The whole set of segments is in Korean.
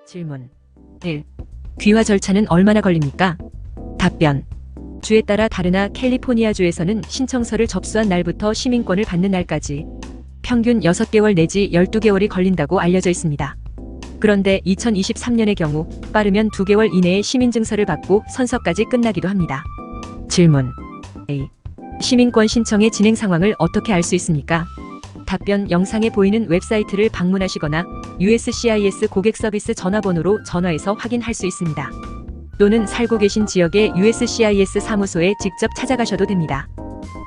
질문 1. 귀화 절차는 얼마나 걸립니까? 답변. 주에 따라 다르나 캘리포니아주에서는 신청서를 접수한 날부터 시민권을 받는 날까지 평균 6개월 내지 12개월이 걸린다고 알려져 있습니다. 그런데 2023년의 경우 빠르면 2개월 이내에 시민증서를 받고 선서까지 끝나기도 합니다. 질문 A. 시민권 신청의 진행 상황을 어떻게 알 수 있습니까? 답변. 영상에 보이는 웹사이트를 방문하시거나 USCIS 고객 서비스 전화번호로 전화해서 확인할 수 있습니다. 또는 살고 계신 지역의 USCIS 사무소에 직접 찾아가셔도 됩니다.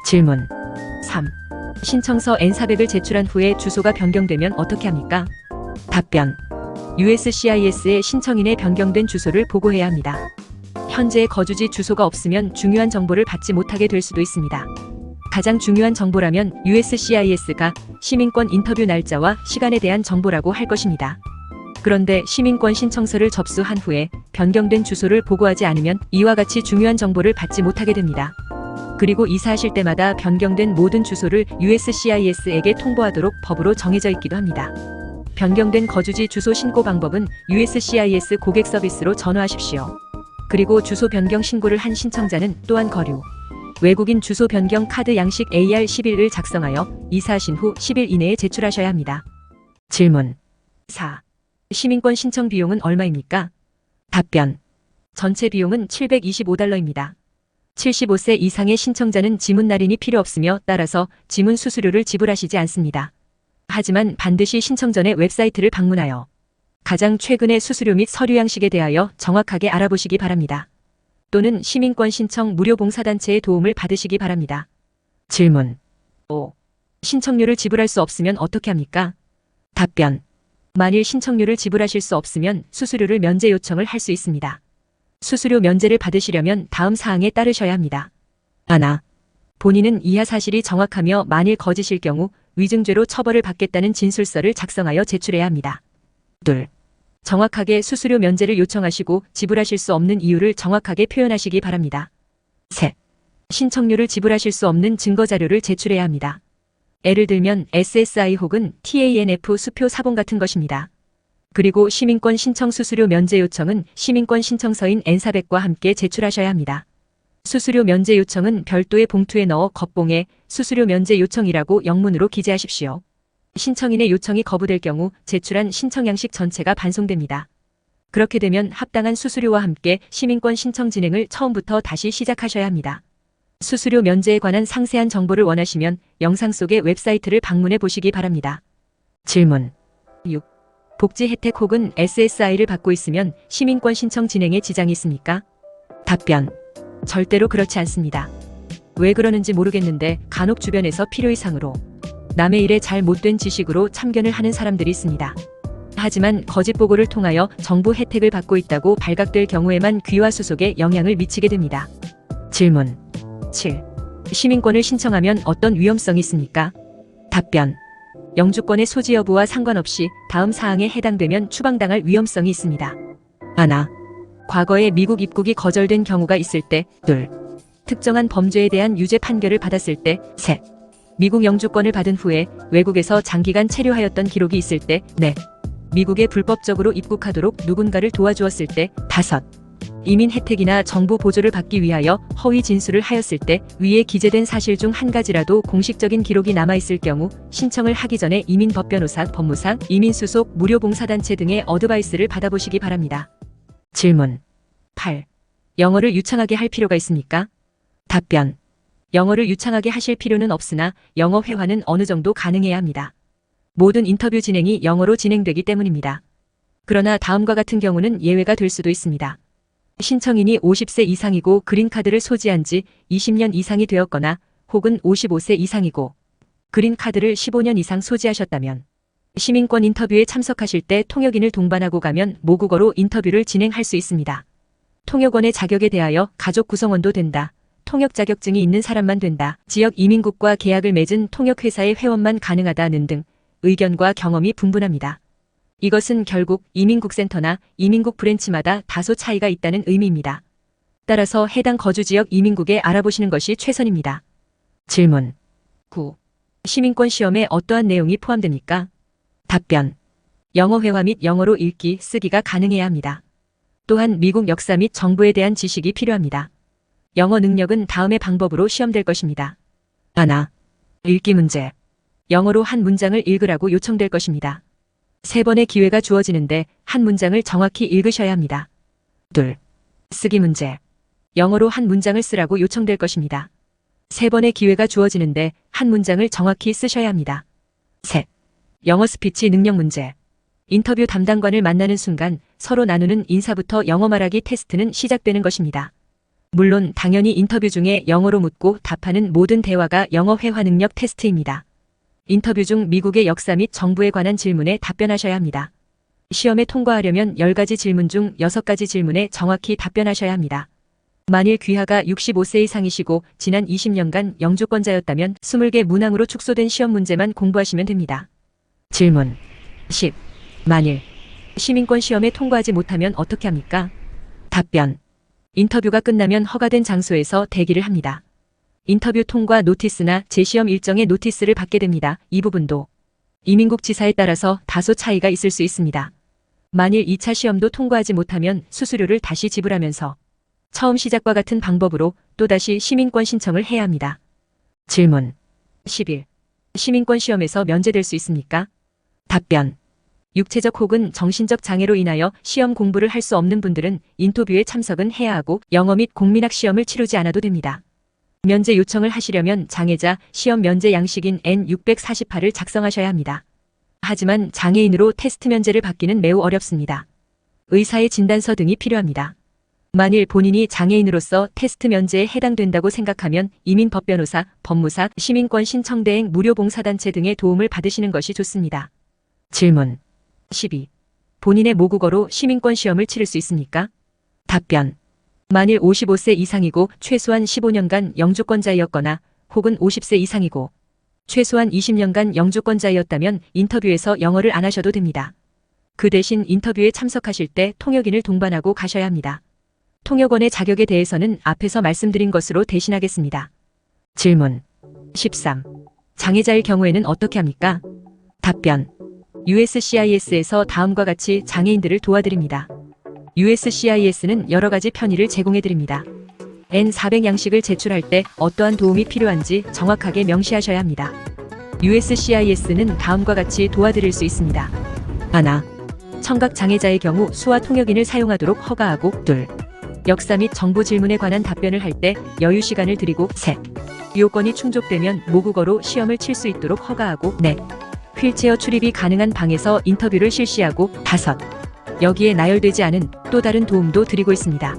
질문 3. 신청서 N400을 제출한 후에 주소가 변경되면 어떻게 합니까? 답변. USCIS에 신청인의 변경된 주소를 보고해야 합니다. 현재 거주지 주소가 없으면 중요한 정보를 받지 못하게 될 수도 있습니다. 가장 중요한 정보라면 USCIS가 시민권 인터뷰 날짜와 시간에 대한 정보라고 할 것입니다. 그런데 시민권 신청서를 접수한 후에 변경된 주소를 보고하지 않으면 이와 같이 중요한 정보를 받지 못하게 됩니다. 그리고 이사하실 때마다 변경된 모든 주소를 USCIS에게 통보하도록 법으로 정해져 있기도 합니다. 변경된 거주지 주소 신고 방법은 USCIS 고객 서비스로 전화하십시오. 그리고 주소 변경 신고를 한 신청자는 또한 거류, 외국인 주소 변경 카드 양식 AR11을 작성하여 이사하신 후 10일 이내에 제출하셔야 합니다. 질문 4. 시민권 신청 비용은 얼마입니까? 답변. 전체 비용은 $725입니다. 75세 이상의 신청자는 지문 날인이 필요 없으며 따라서 지문 수수료를 지불하시지 않습니다. 하지만 반드시 신청 전에 웹사이트를 방문하여 가장 최근의 수수료 및 서류 양식에 대하여 정확하게 알아보시기 바랍니다. 또는 시민권 신청 무료 봉사단체의 도움을 받으시기 바랍니다. 질문 5. 신청료를 지불할 수 없으면 어떻게 합니까? 답변. 만일 신청료를 지불하실 수 없으면 수수료를 면제 요청을 할 수 있습니다. 수수료 면제를 받으시려면 다음 사항에 따르셔야 합니다. 하나. 본인은 이하 사실이 정확하며 만일 거짓일 경우 위증죄로 처벌을 받겠다는 진술서를 작성하여 제출해야 합니다. 둘. 정확하게 수수료 면제를 요청하시고 지불하실 수 없는 이유를 정확하게 표현하시기 바랍니다. 셋. 신청료를 지불하실 수 없는 증거자료를 제출해야 합니다. 예를 들면 SSI 혹은 TANF 수표 사본 같은 것입니다. 그리고 시민권 신청 수수료 면제 요청은 시민권 신청서인 N400과 함께 제출하셔야 합니다. 수수료 면제 요청은 별도의 봉투에 넣어 겉봉에 수수료 면제 요청이라고 영문으로 기재하십시오. 신청인의 요청이 거부될 경우 제출한 신청 양식 전체가 반송됩니다. 그렇게 되면 합당한 수수료와 함께 시민권 신청 진행을 처음부터 다시 시작하셔야 합니다. 수수료 면제에 관한 상세한 정보를 원하시면 영상 속의 웹사이트를 방문해 보시기 바랍니다. 질문 6. 복지 혜택 혹은 SSI를 받고 있으면 시민권 신청 진행에 지장이 있습니까? 답변. 절대로 그렇지 않습니다. 왜 그러는지 모르겠는데 간혹 주변에서 필요 이상으로 남의 일에 잘 못된 지식으로 참견을 하는 사람들이 있습니다. 하지만 거짓 보고를 통하여 정부 혜택을 받고 있다고 발각될 경우에만 귀화 수속에 영향을 미치게 됩니다. 질문 7. 시민권을 신청하면 어떤 위험성이 있습니까? 답변. 영주권의 소지 여부와 상관없이 다음 사항에 해당되면 추방당할 위험성이 있습니다. 하나. 과거에 미국 입국이 거절된 경우가 있을 때. 둘. 특정한 범죄에 대한 유죄 판결을 받았을 때. 셋. 미국 영주권을 받은 후에 외국에서 장기간 체류하였던 기록이 있을 때. 넷. 미국에 불법적으로 입국하도록 누군가를 도와주었을 때. 다섯. 이민 혜택이나 정부 보조를 받기 위하여 허위 진술을 하였을 때. 위에 기재된 사실 중 한 가지라도 공식적인 기록이 남아있을 경우 신청을 하기 전에 이민법변호사, 법무사, 이민수속, 무료봉사단체 등의 어드바이스를 받아보시기 바랍니다. 질문 8. 영어를 유창하게 할 필요가 있습니까? 답변. 영어를 유창하게 하실 필요는 없으나 영어 회화는 어느 정도 가능해야 합니다. 모든 인터뷰 진행이 영어로 진행되기 때문입니다. 그러나 다음과 같은 경우는 예외가 될 수도 있습니다. 신청인이 50세 이상이고 그린카드를 소지한 지 20년 이상이 되었거나 혹은 55세 이상이고 그린카드를 15년 이상 소지하셨다면 시민권 인터뷰에 참석하실 때 통역인을 동반하고 가면 모국어로 인터뷰를 진행할 수 있습니다. 통역원의 자격에 대하여 가족 구성원도 된다. 통역 자격증이 있는 사람만 된다. 지역 이민국과 계약을 맺은 통역회사의 회원만 가능하다는 등 의견과 경험이 분분합니다. 이것은 결국 이민국센터나 이민국 브랜치마다 다소 차이가 있다는 의미입니다. 따라서 해당 거주지역 이민국에 알아보시는 것이 최선입니다. 질문 9. 시민권 시험에 어떠한 내용이 포함됩니까? 답변. 영어 회화 및 영어로 읽기, 쓰기가 가능해야 합니다. 또한 미국 역사 및 정부에 대한 지식이 필요합니다. 영어 능력은 다음의 방법으로 시험될 것입니다. 하나, 읽기 문제. 영어로 한 문장을 읽으라고 요청될 것입니다. 3번의 기회가 주어지는데 한 문장을 정확히 읽으셔야 합니다. 둘, 쓰기 문제. 영어로 한 문장을 쓰라고 요청될 것입니다. 3번의 기회가 주어지는데 한 문장을 정확히 쓰셔야 합니다. 셋, 영어 스피치 능력 문제. 인터뷰 담당관을 만나는 순간 서로 나누는 인사부터 영어 말하기 테스트는 시작되는 것입니다. 물론 당연히 인터뷰 중에 영어로 묻고 답하는 모든 대화가 영어 회화 능력 테스트입니다. 인터뷰 중 미국의 역사 및 정부에 관한 질문에 답변하셔야 합니다. 시험에 통과하려면 10가지 질문 중 6가지 질문에 정확히 답변하셔야 합니다. 만일 귀하가 65세 이상이시고 지난 20년간 영주권자였다면 20개 문항으로 축소된 시험 문제만 공부하시면 됩니다. 질문 10. 만일 시민권 시험에 통과하지 못하면 어떻게 합니까? 답변. 인터뷰가 끝나면 허가된 장소에서 대기를 합니다. 인터뷰 통과 노티스나 재시험 일정의 노티스를 받게 됩니다. 이 부분도 이민국 지사에 따라서 다소 차이가 있을 수 있습니다. 만일 2차 시험도 통과하지 못하면 수수료를 다시 지불하면서 처음 시작과 같은 방법으로 또다시 시민권 신청을 해야 합니다. 질문 11. 시민권 시험에서 면제될 수 있습니까? 답변. 육체적 혹은 정신적 장애로 인하여 시험 공부를 할 수 없는 분들은 인터뷰에 참석은 해야 하고 영어 및 공민학 시험을 치르지 않아도 됩니다. 면제 요청을 하시려면 장애자 시험 면제 양식인 N648을 작성하셔야 합니다. 하지만 장애인으로 테스트 면제를 받기는 매우 어렵습니다. 의사의 진단서 등이 필요합니다. 만일 본인이 장애인으로서 테스트 면제에 해당된다고 생각하면 이민법변호사, 법무사, 시민권 신청대행 무료봉사단체 등의 도움을 받으시는 것이 좋습니다. 질문 12. 본인의 모국어로 시민권 시험을 치를 수 있습니까? 답변. 만일 55세 이상이고 최소한 15년간 영주권자이었거나 혹은 50세 이상이고 최소한 20년간 영주권자이었다면 인터뷰에서 영어를 안 하셔도 됩니다. 그 대신 인터뷰에 참석하실 때 통역인을 동반하고 가셔야 합니다. 통역원의 자격에 대해서는 앞에서 말씀드린 것으로 대신하겠습니다. 질문 13. 장애자일 경우에는 어떻게 합니까? 답변. USCIS에서 다음과 같이 장애인들을 도와드립니다. USCIS는 여러 가지 편의를 제공해드립니다. N400 양식을 제출할 때 어떠한 도움이 필요한지 정확하게 명시하셔야 합니다. USCIS는 다음과 같이 도와드릴 수 있습니다. 하나, 청각 장애자의 경우 수화 통역인을 사용하도록 허가하고 둘, 역사 및 정보 질문에 관한 답변을 할 때 여유 시간을 드리고 셋, 요건이 충족되면 모국어로 시험을 칠 수 있도록 허가하고 넷, 휠체어 출입이 가능한 방에서 인터뷰를 실시하고 다섯, 여기에 나열되지 않은 또 다른 도움도 드리고 있습니다.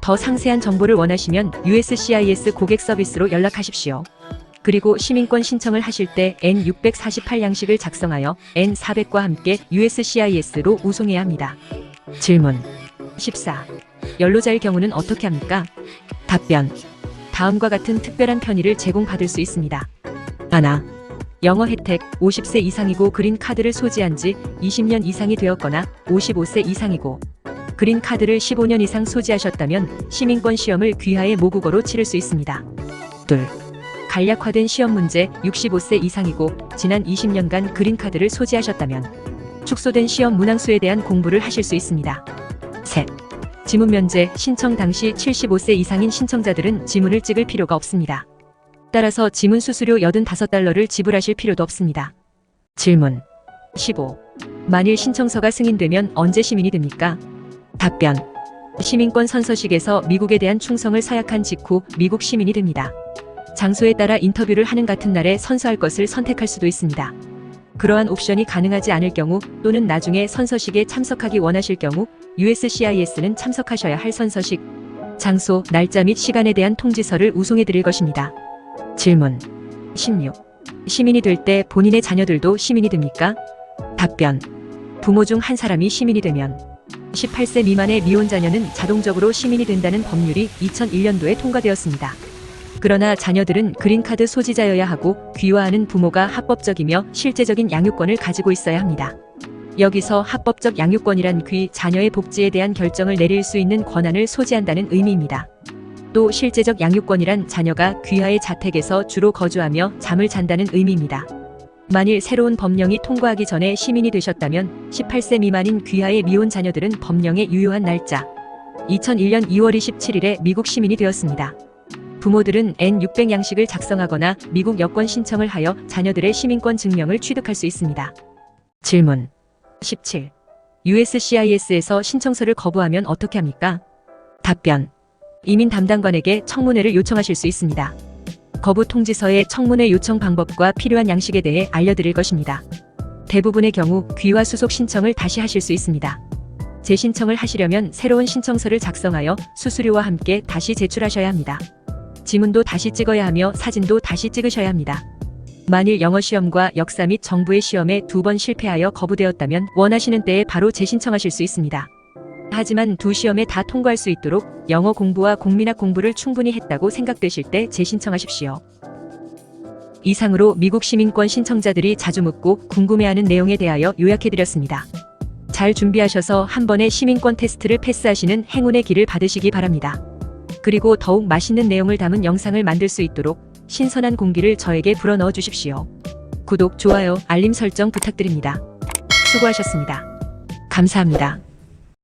더 상세한 정보를 원하시면 USCIS 고객 서비스로 연락하십시오. 그리고 시민권 신청을 하실 때 N648 양식을 작성하여 N400과 함께 USCIS로 우송해야 합니다. 질문 14. 연로자일 경우는 어떻게 합니까? 답변. 다음과 같은 특별한 편의를 제공받을 수 있습니다. 하나, 영어 혜택 50세 이상이고 그린카드를 소지한 지 20년 이상이 되었거나 55세 이상이고 그린카드를 15년 이상 소지하셨다면 시민권 시험을 귀하의 모국어로 치를 수 있습니다. 둘, 간략화된 시험 문제 65세 이상이고 지난 20년간 그린카드를 소지하셨다면 축소된 시험 문항수에 대한 공부를 하실 수 있습니다. 셋, 지문 면제 신청 당시 75세 이상인 신청자들은 지문을 찍을 필요가 없습니다. 따라서 지문 수수료 85달러를 지불하실 필요도 없습니다. 질문 15. 만일 신청서가 승인되면 언제 시민이 됩니까? 답변. 시민권 선서식에서 미국에 대한 충성을 서약한 직후 미국 시민이 됩니다. 장소에 따라 인터뷰를 하는 같은 날에 선서할 것을 선택할 수도 있습니다. 그러한 옵션이 가능하지 않을 경우 또는 나중에 선서식에 참석하기 원하실 경우 USCIS는 참석하셔야 할 선서식, 장소, 날짜 및 시간에 대한 통지서를 우송해 드릴 것입니다. 질문 16. 시민이 될 때 본인의 자녀들도 시민이 됩니까? 답변. 부모 중 한 사람이 시민이 되면 18세 미만의 미혼 자녀는 자동적으로 시민이 된다는 법률이 2001년도에 통과되었습니다. 그러나 자녀들은 그린카드 소지자여야 하고 귀화하는 부모가 합법적이며 실제적인 양육권을 가지고 있어야 합니다. 여기서 합법적 양육권이란 귀 자녀의 복지에 대한 결정을 내릴 수 있는 권한을 소지한다는 의미입니다. 또 실제적 양육권이란 자녀가 귀하의 자택에서 주로 거주하며 잠을 잔다는 의미입니다. 만일 새로운 법령이 통과하기 전에 시민이 되셨다면 18세 미만인 귀하의 미혼 자녀들은 법령의 유효한 날짜 2001년 2월 27일에 미국 시민이 되었습니다. 부모들은 N600 양식을 작성하거나 미국 여권 신청을 하여 자녀들의 시민권 증명을 취득할 수 있습니다. 질문 17. USCIS에서 신청서를 거부하면 어떻게 합니까? 답변. 이민 담당관에게 청문회를 요청하실 수 있습니다. 거부 통지서의 청문회 요청 방법과 필요한 양식에 대해 알려드릴 것입니다. 대부분의 경우 귀화 수속 신청을 다시 하실 수 있습니다. 재신청을 하시려면 새로운 신청서를 작성하여 수수료와 함께 다시 제출하셔야 합니다. 지문도 다시 찍어야 하며 사진도 다시 찍으셔야 합니다. 만일 영어 시험과 역사 및 정부의 시험에 2번 실패하여 거부되었다면 원하시는 때에 바로 재신청하실 수 있습니다. 하지만 두 시험에 다 통과할 수 있도록 영어 공부와 국민학 공부를 충분히 했다고 생각되실 때 재신청하십시오. 이상으로 미국 시민권 신청자들이 자주 묻고 궁금해하는 내용에 대하여 요약해드렸습니다. 잘 준비하셔서 한 번의 시민권 테스트를 패스하시는 행운의 길을 받으시기 바랍니다. 그리고 더욱 맛있는 내용을 담은 영상을 만들 수 있도록 신선한 공기를 저에게 불어넣어 주십시오. 구독, 좋아요, 알림 설정 부탁드립니다. 수고하셨습니다. 감사합니다.